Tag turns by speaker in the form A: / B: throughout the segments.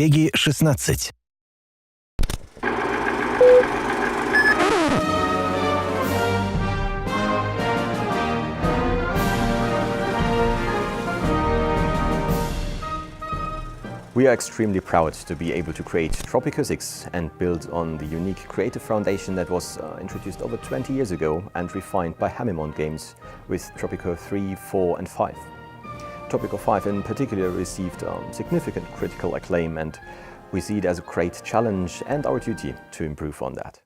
A: Пеги 16.
B: We are extremely proud to be able to create Tropico 6 and build on the unique creative foundation that was introduced over 20 years ago and refined by Hamimont Games with Tropico 3, 4 and 5. Tropico 5 in particular received significant critical acclaim, and we see it as a great challenge and our duty to improve on that.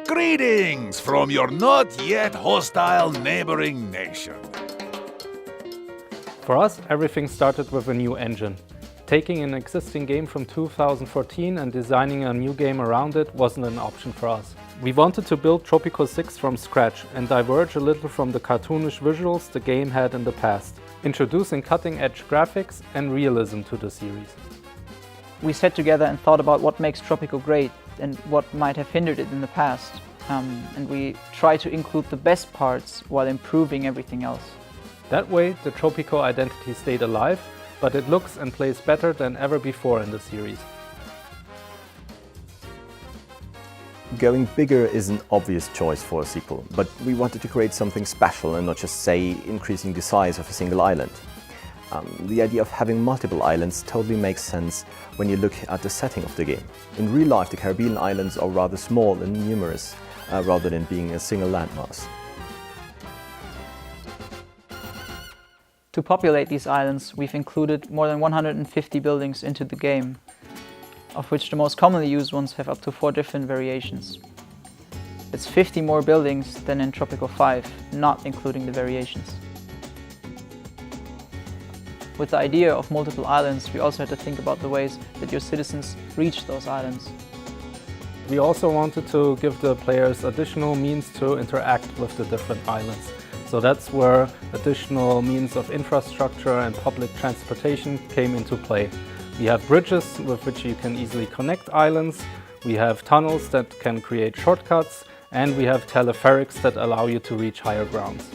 C: Greetings from your not yet hostile neighboring nation.
D: For us, everything started with a new engine. Taking an existing game from 2014 and designing a new game around it wasn't an option for us. We wanted to build Tropico 6 from scratch and diverge a little from the cartoonish visuals the game had in the past, introducing cutting-edge graphics and realism to the series.
E: We sat together and thought about what makes Tropico great and what might have hindered it in the past. And we tried to include the best parts while improving everything else.
D: That way, the Tropico identity stayed alive, but it looks and plays better than ever before in the series.
B: Going bigger is an obvious choice for a sequel, but we wanted to create something special and not just, say, increasing the size of a single island. The idea of having multiple islands totally makes sense when you look at the setting of the game. In real life, the Caribbean islands are rather small and numerous, rather than being a single landmass.
E: To populate these islands, we've included more than 150 buildings into the game, of which the most commonly used ones have up to 4 different variations. It's 50 more buildings than in Tropico 5, not including the variations. With the idea of multiple islands, we also had to think about the ways that your citizens reach those islands.
D: We also wanted to give the players additional means to interact with the different islands. So that's where additional means of infrastructure and public transportation came into play. We have bridges with which you can easily connect islands, we have tunnels that can create shortcuts, and we have teleferics that allow you to reach higher grounds.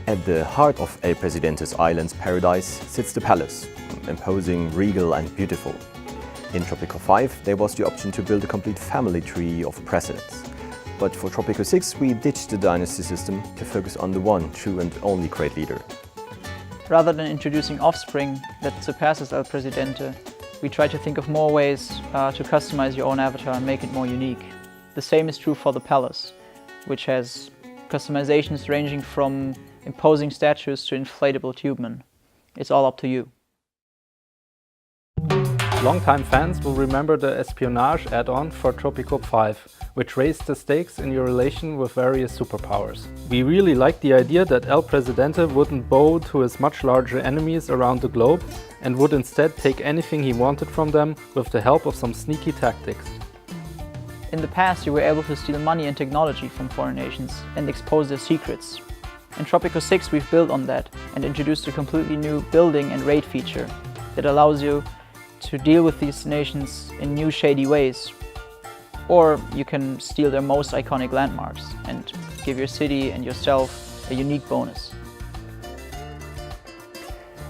B: At the heart of El Presidente's island's paradise sits the palace, imposing, regal and beautiful. In Tropico 5 there was the option to build a complete family tree of presidents. But for Tropico 6 we ditched the dynasty system to focus on the one true and only great leader.
E: Rather than introducing offspring that surpasses El Presidente, we try to think of more ways to customize your own avatar and make it more unique. The same is true for the palace, which has customizations ranging from imposing statues to inflatable tubemen. It's all up to you.
D: Longtime fans will remember the espionage add-on for Tropico 5, which raised the stakes in your relation with various superpowers. We really liked the idea that El Presidente wouldn't bow to his much larger enemies around the globe and would instead take anything he wanted from them with the help of some sneaky tactics.
E: In the past, you were able to steal money and technology from foreign nations and expose their secrets. In Tropico 6 we've built on that and introduced a completely new building and raid feature that allows you to deal with these nations in new shady ways. Or you can steal their most iconic landmarks and give your city and yourself a unique bonus.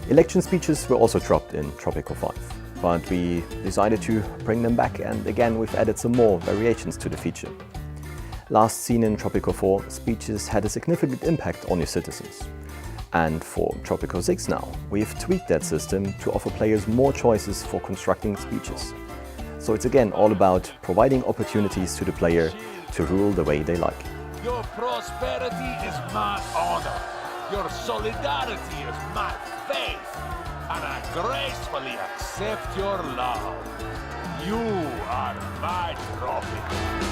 B: Election speeches were also dropped in Tropico 5, but we decided to bring them back, and again we've added some more variations to the feature. Last seen in Tropico 4, speeches had a significant impact on your citizens. And for Tropico 6 now, we've tweaked that system to offer players more choices for constructing speeches. So it's again all about providing opportunities to the player to rule the way they like.
C: Your prosperity is my honor. Your solidarity is my faith. And I gracefully accept your love. You are my Tropico.